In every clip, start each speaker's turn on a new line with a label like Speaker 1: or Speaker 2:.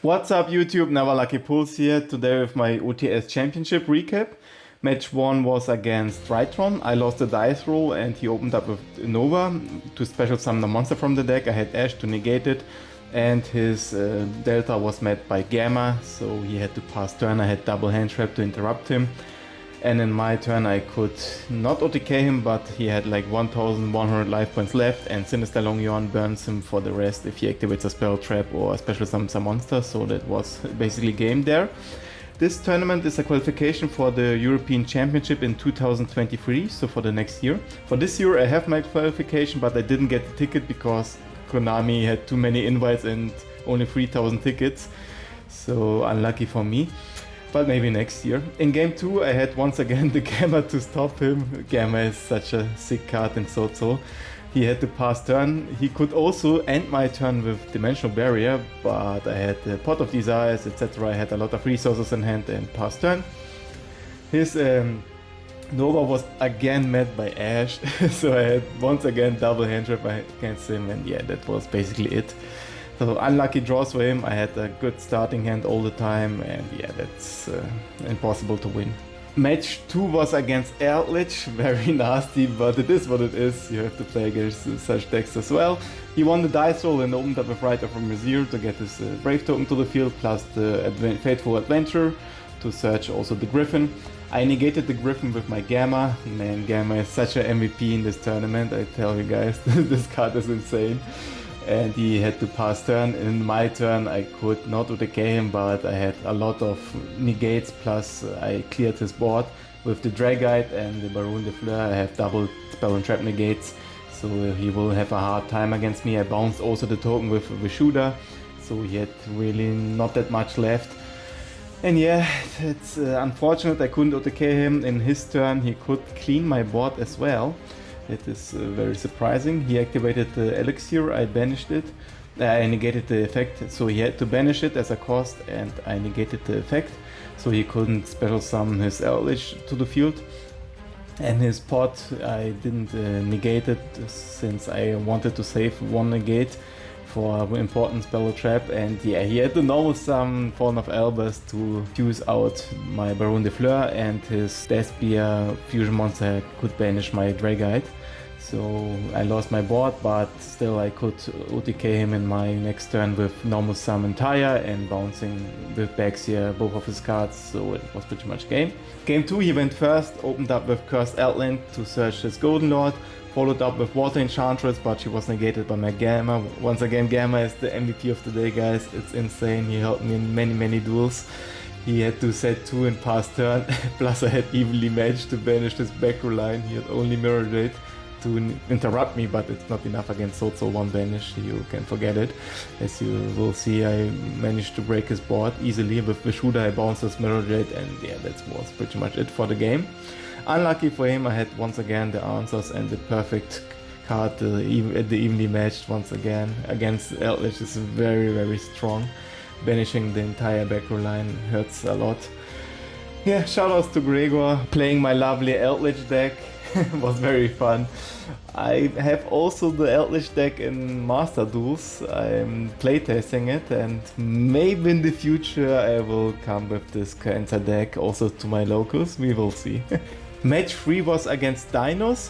Speaker 1: What's up YouTube, Never Lucky Pulse here, today with my OTS championship recap. Match 1 was against Drytron. I lost the dice roll and he opened up with Nova to special summon a monster from the deck. I had Ash to negate it and his Delta was met by Gamma, so he had to pass turn. I had double hand trap to interrupt him. And in my turn I could not OTK him, but he had like 1100 life points left and Sinister Longyuan burns him for the rest if he activates a spell trap or a special summon some monster, so that was basically game there. This tournament is a qualification for the European Championship in 2023, so for the next year. For this year I have my qualification, but I didn't get the ticket because Konami had too many invites and only 3000 tickets, so unlucky for me. But maybe next year. In game 2 I had once again the Gamma to stop him. Gamma is such a sick card in Swordsoul. He had to pass turn. He could also end my turn with Dimensional Barrier, but I had the Pot of Desires, etc. I had a lot of resources in hand and pass turn. His Nova was again met by Ash, so I had once again double hand trap against him, and yeah, that was basically it. So unlucky draws for him. I had a good starting hand all the time, and yeah, that's impossible to win. Match 2 was against Eldlich, very nasty, but it is what it is. You have to play against such decks as well. He won the dice roll and opened up a Writer from Reserve to get his Brave token to the field, plus the Fateful Adventure to search also the Griffin. I negated the Griffin with my Gamma. Man, Gamma is such an MVP in this tournament, I tell you guys. This card is insane. And he had to pass turn. In my turn I could not OTK him, but I had a lot of negates, plus I cleared his board with the Dragite and the Baron de Fleur. I have double spell and trap negates, so he will have a hard time against me. I bounced also the token with Vishuda, so he had really not that much left. And yeah, it's unfortunate I couldn't OTK him. In his turn he could clean my board as well. It is very surprising. He activated the elixir, I banished it. I negated the effect, so he had to banish it as a cost, and I negated the effect, so he couldn't special summon his Eldlich to the field. And his pot, I didn't negate it since I wanted to save one negate for an important spell trap, and yeah, he had the normal summon Fallen of Albers to fuse out my Baron de Fleur, and his Deathspear fusion monster could banish my Dragite. So I lost my board, but still I could OTK him in my next turn with normal summon Taya and bouncing with Baxia both of his cards, so it was pretty much game. Game 2 he went first, opened up with Cursed Outland to search his Golden Lord, followed up with Water Enchantress, but she was negated by my Gamma. Once again, Gamma is the MVP of the day, guys. It's insane. He helped me in many duels. He had to set 2 and pass turn, plus I had evenly matched to banish this back row line. He had only Mirror Jade to interrupt me, but it's not enough against Swordsoul. One banish, you can forget it. As you will see, I managed to break his board easily. With Vishuda I bounced his Mirror Jade, and yeah, that was pretty much it for the game. Unlucky for him, I had once again the answers and the perfect card, the evenly matched once again against Eldlich is very strong. Banishing the entire back row line hurts a lot. Yeah, shoutouts to Gregor. Playing my lovely Eldlich deck was very fun. I have also the Eldlich deck in Master Duels. I'm playtesting it, and maybe in the future I will come with this cancer deck also to my locals. We will see. Match 3 was against Dinos.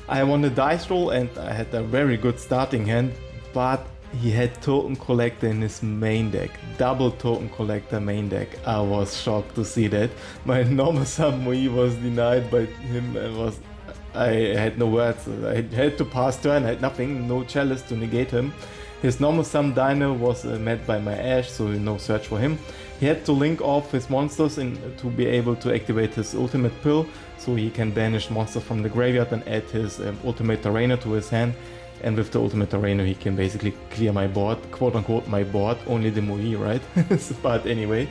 Speaker 1: I won the dice roll and I had a very good starting hand, but he had Token Collector in his main deck. Double Token Collector main deck. I was shocked to see that. My normal summon was denied by him, and I had no words. I had to pass turn, I had nothing, no chalice to negate him. His normal summon Dino was met by my Ash, so no search for him. He had to link off his monsters to be able to activate his ultimate pill, so he can banish monsters from the graveyard and add his ultimate Terrainer to his hand. And with the ultimate Terrainer he can basically clear my board, quote unquote my board, only the Moe, right? But anyway,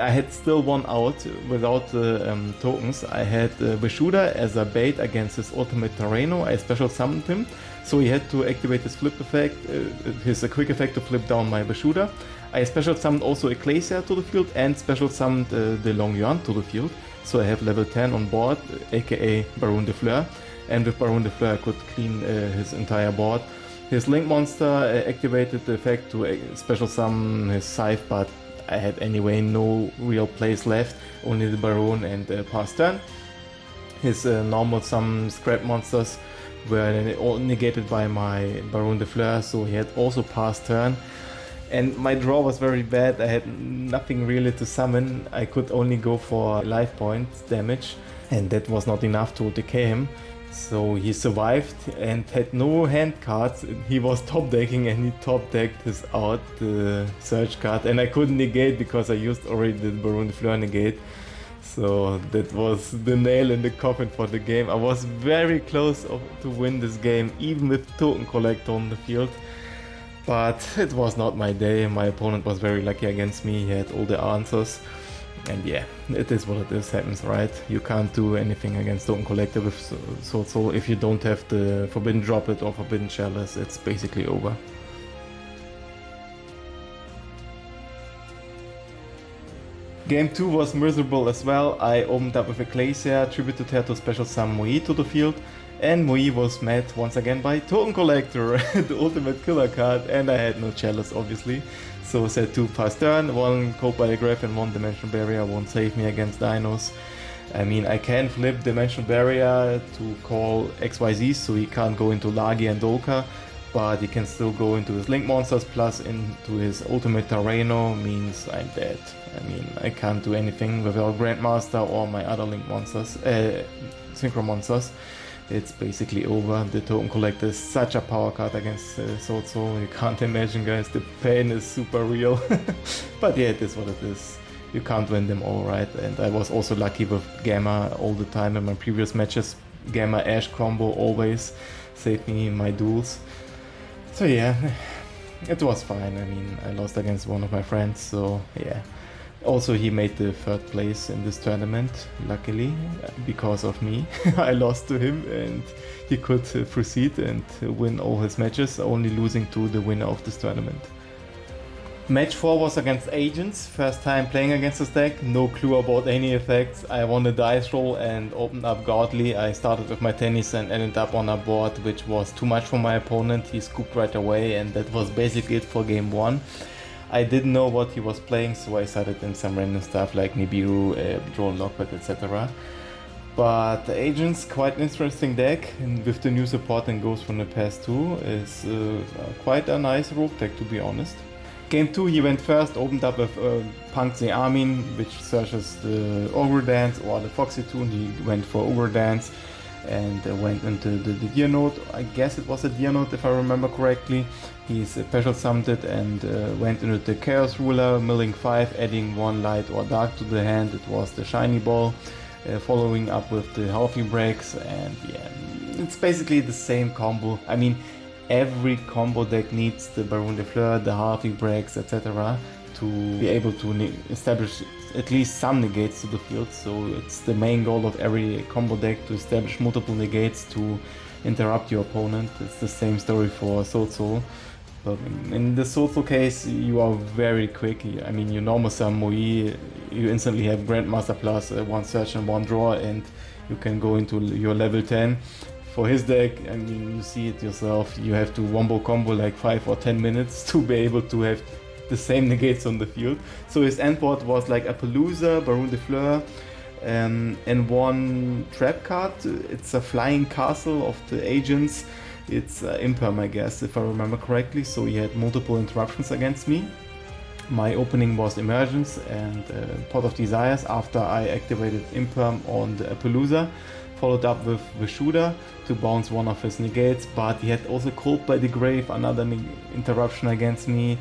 Speaker 1: I had still one out without the tokens. I had Vishuda as a bait against his ultimate Terrainer. I special summoned him, so he had to activate his flip effect, his quick effect to flip down my Vishuda. I special summoned also Ecclesia to the field and special summoned the Longyuan to the field. So I have level 10 on board, aka Baron de Fleur. And with Baron de Fleur I could clean his entire board. His Link monster activated the effect to special summon his Scythe, but I had anyway no real plays left, only the Baron and pass turn. His normal summon scrap monsters were all negated by my Baron de Fleur, so he had also pass turn. And my draw was very bad, I had nothing really to summon, I could only go for life point damage, and that was not enough to decay him. So he survived and had no hand cards. He was top decking and he top decked his out the search card, and I couldn't negate because I used already the Baron de Fleur negate. So that was the nail in the coffin for the game. I was very close to win this game, even with Token Collector on the field. But it was not my day. My opponent was very lucky against me. He had all the answers. And yeah, it is what it is, happens, right? You can't do anything against Token Collector with Swordsoul. If you don't have the Forbidden Droplet or Forbidden Chalice, it's basically over. Game 2 was miserable as well. I opened up with Ecclesia, tributed her to special summon Moi to the field, and Moi was met once again by Token Collector, the ultimate killer card, and I had no Chalice obviously. So set 2 pass turn, 1 Cope by the Grave and 1 Dimensional Barrier won't save me against Dinos. I mean, I can flip Dimensional Barrier to call XYZ, so he can't go into Lagi and Dolka, but he can still go into his Link monsters plus into his ultimate Terreno, means I'm dead. I mean, I can't do anything without Grandmaster or my other Link monsters, Synchro monsters. It's basically over. The Token Collector is such a power card against Swordsoul. You can't imagine, guys, the pain is super real. But yeah, it is what it is. You can't win them all, right? And I was also lucky with Gamma all the time in my previous matches. Gamma Ash combo always saved me in my duels. So yeah, it was fine. I mean, I lost against one of my friends, so yeah. Also, he made the 3rd place in this tournament, luckily, because of me. I lost to him and he could proceed and win all his matches, only losing to the winner of this tournament. Match 4 was against Agents, first time playing against this deck, no clue about any effects. I won the dice roll and opened up Godly. I started with my tennis and ended up on a board which was too much for my opponent. He scooped right away and that was basically it for game 1. I didn't know what he was playing, so I started in some random stuff like Nibiru, Drone Lockpad, etc. But the Agents, quite an interesting deck, and with the new support and Ghost from the past 2, is quite a nice rogue deck, to be honest. Game 2 he went first, opened up with Punk the Armin, which searches the Ogre Dance or the Foxy Tune. He went for Ogre Dance and went into the Deer Note. I guess it was a Deer Note if I remember correctly. He's special summoned it and went into the Chaos Ruler, milling 5, adding 1 light or dark to the hand. It was the Shiny Ball, following up with the Healthy Breaks, and yeah, it's basically the same combo. I mean, every combo deck needs the Baron de Fleur, the Healthy Breaks, etc. to be able to establish at least some negates to the field. So it's the main goal of every combo deck to establish multiple negates to interrupt your opponent. It's the same story for Swordsoul. But in the Swordsoul case, you are very quick. I mean, you normal summon Moi, you instantly have Grandmaster plus 1 search and 1 draw, and you can go into your level 10. For his deck, I mean, you see it yourself, you have to wombo combo like 5 or 10 minutes to be able to have the same negates on the field. So his end board was like a Palooza, Baron de Fleur, and 1 trap card. It's a Flying Castle of the Agents. It's Imperm, I guess, if I remember correctly, so he had multiple interruptions against me. My opening was Emergence and Pot of Desires after I activated Imperm on the Appaloosa, followed up with Vishuda to bounce one of his negates, but he had also Cold by the Grave, another interruption against me.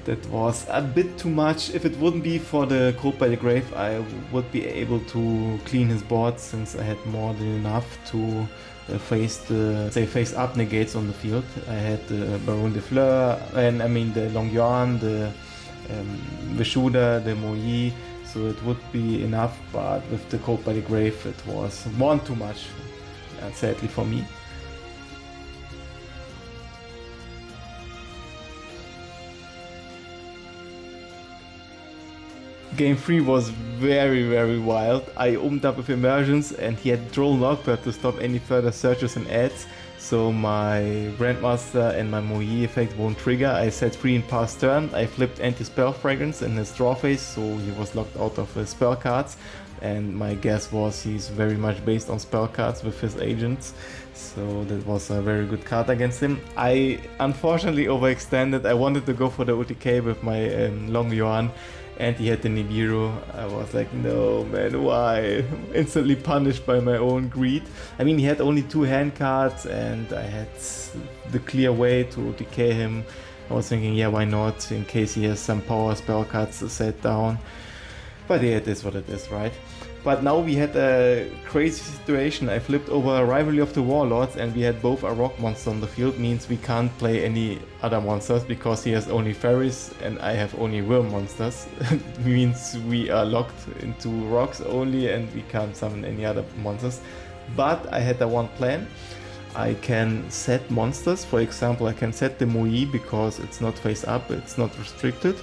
Speaker 1: That was a bit too much. If it wouldn't be for the Cold by the Grave, I would be able to clean his board, since I had more than enough to face the, say, face up negates on the field. I had the Baron de Fleur, and I mean the Longyuan, the Vishuda, the Moi, so it would be enough, but with the Cold by the Grave it was one too much, sadly for me. Game 3 was very wild. I opened up with Emergence and he had Drone Lockpad to stop any further searches and adds. so my Grandmaster and my Moe effect won't trigger. I set free in past turn. I flipped anti-spell fragrance in his draw phase, so he was locked out of his spell cards. And my guess was he's very much based on spell cards with his agents, so that was a very good card against him. I unfortunately overextended. I wanted to go for the OTK with my Long Yuan, and he had the Nibiru. I was like, no man, why? Instantly punished by my own greed. I mean, he had only 2 hand cards and I had the clear way to OTK him. I was thinking, yeah, why not, in case he has some power spell cards to set down. But yeah, it is what it is, right? But now we had a crazy situation. I flipped over a Rivalry of the Warlords and we had both a rock monster on the field, means we can't play any other monsters because he has only fairies and I have only worm monsters. Means we are locked into rocks only and we can't summon any other monsters. But I had one plan. I can set monsters. For example, I can set the Moe because it's not face up, it's not restricted.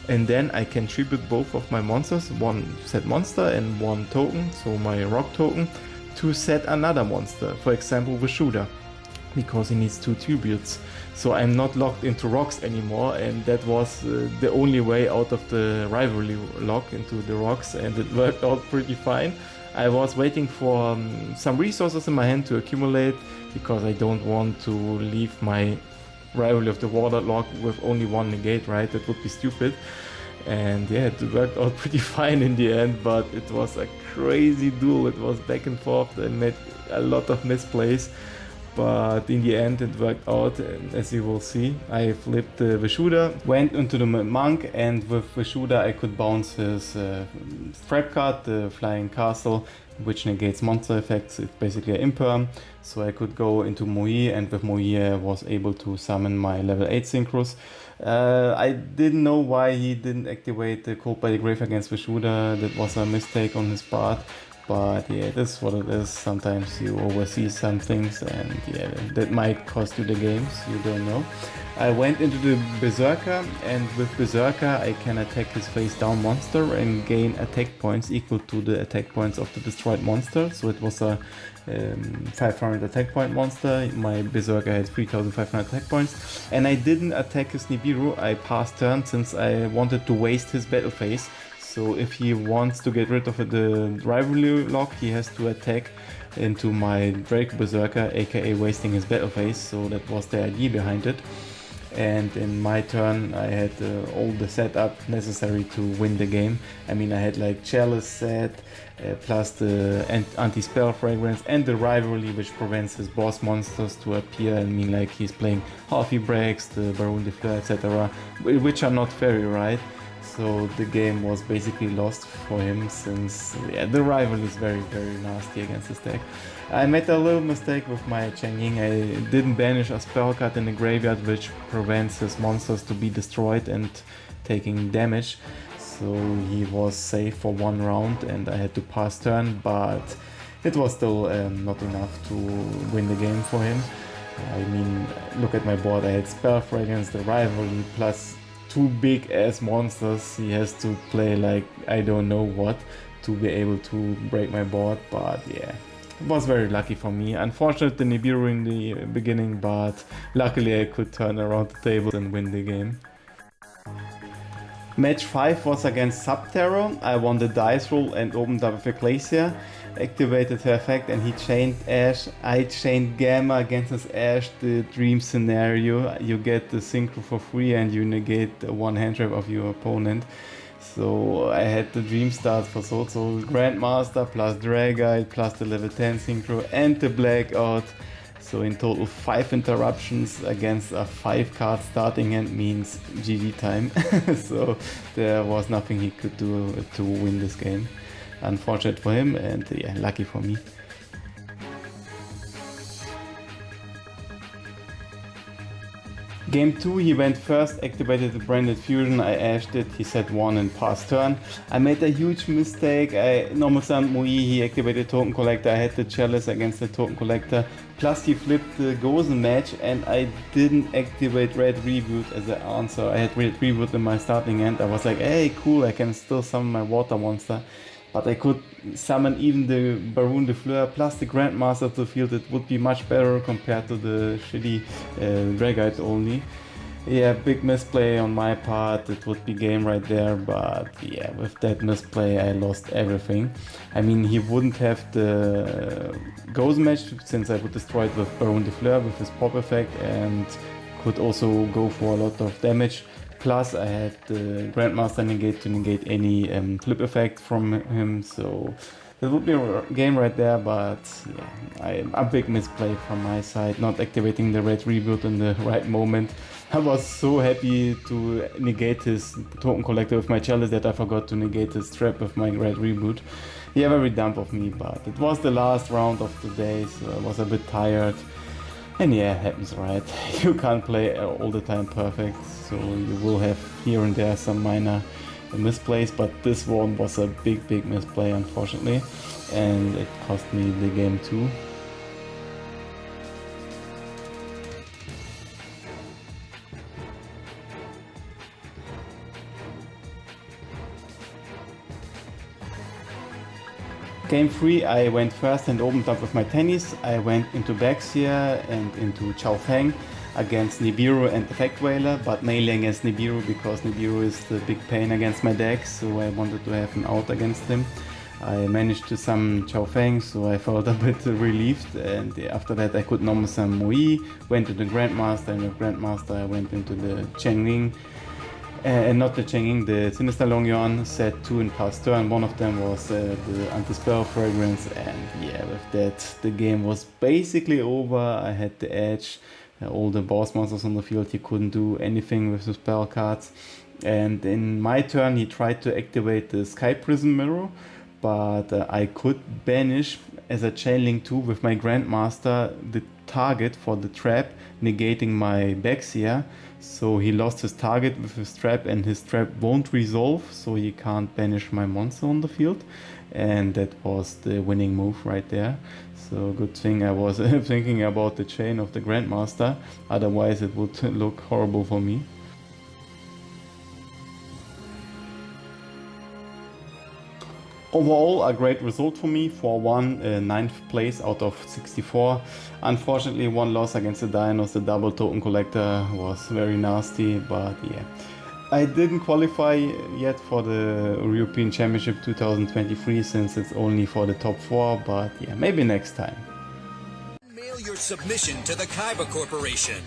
Speaker 1: And then I can tribute both of my monsters, one set monster and one token, so my rock token, to set another monster, for example Vishuda, because he needs 2 tributes. So I'm not locked into rocks anymore, and that was the only way out of the rivalry lock into the rocks, and it worked out pretty fine. I was waiting for some resources in my hand to accumulate, because I don't want to leave my Rivalry of the Warlord lock with only 1 negate, right? That would be stupid. And yeah, it worked out pretty fine in the end, but it was a crazy duel. It was back and forth and made a lot of misplays. But in the end it worked out, and as you will see, I flipped the Vishuda, went into the Monk, and with Vishuda I could bounce his trap card, the Flying Castle, which negates monster effects. It's basically an imperm, so I could go into Moe, and with Moe I was able to summon my level 8 Synchros. I didn't know why he didn't activate the Cold by the Grave against Vishuda. That was a mistake on his part. But yeah, this is what it is. Sometimes you oversee some things, and yeah, that might cost you the games, you don't know. I went into the Berserker, and with Berserker I can attack his face down monster and gain attack points equal to the attack points of the destroyed monster. So it was a 500 attack point monster. My Berserker had 3500 attack points, and I didn't attack his Nibiru. I passed turn since I wanted to waste his battle phase. So if he wants to get rid of the rivalry lock, he has to attack into my Drake Berserker, aka wasting his battle phase. So that was the idea behind it. And in my turn I had all the setup necessary to win the game. I mean, I had like Chalice set, plus the anti-spell fragrance and the rivalry, which prevents his boss monsters to appear. I mean, like he's playing Halfy Breaks, the Baron de Fleur, etc., which are not fairy, right? So the game was basically lost for him, since yeah, the rival is very nasty against this deck. I made a little mistake with my Chen Ying. I didn't banish a spell card in the graveyard, which prevents his monsters to be destroyed and taking damage. So he was safe for 1 round and I had to pass turn, but it was still not enough to win the game for him. I mean, look at my board. I had Spell Fragrance, the rivalry, plus 2 big ass monsters. He has to play like I don't know what to be able to break my board, but yeah, it was very lucky for me. Unfortunate the Nibiru in the beginning, but luckily I could turn around the table and win the game. Match 5 was against Subterror. I won the dice roll and opened up with Ecclesia, activated her effect, and he chained Ash. I chained Gamma against his Ash, the dream scenario. You get the synchro for free and you negate the 1 hand trap of your opponent. So I had the dream start for Swordsoul, Grandmaster plus Dragite plus the level 10 synchro and the blackout. So in total 5 interruptions against a 5 card starting hand means GG time. So there was nothing he could do to win this game. Unfortunate for him, and yeah, lucky for me. Game 2, he went first, activated the Branded Fusion, I ashed it, he set 1 and passed turn. I made a huge mistake. I normal summoned Moe, he activated Token Collector, I had the Chalice against the Token Collector, plus he flipped the Gozen match and I didn't activate Red Reboot as an answer. I had Red Reboot in my starting hand. I was like, hey cool, I can still summon my water monster. but I could summon even the Baron de Fleur plus the Grandmaster to the field. It would be much better compared to the shitty Dragite only. Yeah, big misplay on my part. It would be game right there, but yeah, with that misplay I lost everything. I mean, he wouldn't have the Ghost match since I would destroy it with Baron de Fleur with his pop effect and could also go for a lot of damage. Plus I had the Grandmaster negate to negate any flip effect from him, so that would be a game right there, but yeah, a big misplay from my side, not activating the red reboot in the right moment. I was so happy to negate his token collector with my chalice that I forgot to negate his trap with my red reboot. Yeah, very dumb of me, but it was the last round of the day, so I was a bit tired. And yeah, happens, right? You can't play all the time perfect, so you will have here and there some minor misplays, but this one was a big misplay, unfortunately, and it cost me the game too. Game 3 I went first and opened up with my tennis. I went into Baxia and into Chao Feng against Nibiru and Effect Whaler, but mainly against Nibiru because Nibiru is the big pain against my deck, so I wanted to have an out against him. I managed to summon Chao Feng, so I felt a bit relieved, and after that I could normal summon Moi, went to the Grandmaster, and with Grandmaster I went into the Chengling. And not the Chenging, the Sinister Longyuan, set 2 in past turn. One of them was the Anti-Spell Fragrance, and yeah, with that the game was basically over. I had the edge, all the boss monsters on the field, he couldn't do anything with the spell cards. And in my turn he tried to activate the Sky Prism Mirror, but I could banish as a Chainlink 2 with my Grandmaster the target for the trap, negating my Baxia. So he lost his target with his trap, and his trap won't resolve, so he can't banish my monster on the field. And that was the winning move right there. So good thing I was thinking about the chain of the Grandmaster, otherwise it would look horrible for me. Overall, a great result for me. For one, 9th place out of 64. Unfortunately, one loss against the Dinos. The double token collector was very nasty, but yeah. I didn't qualify yet for the European Championship 2023 since it's only for the top 4, but yeah, maybe next time.
Speaker 2: Mail your submission to the Kaiba Corporation.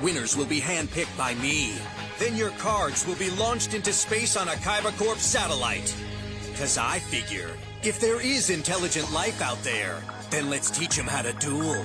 Speaker 2: Winners will be handpicked by me. Then your cards will be launched into space on a Kaiba Corp satellite. Because I figure, if there is intelligent life out there, then let's teach them how to duel.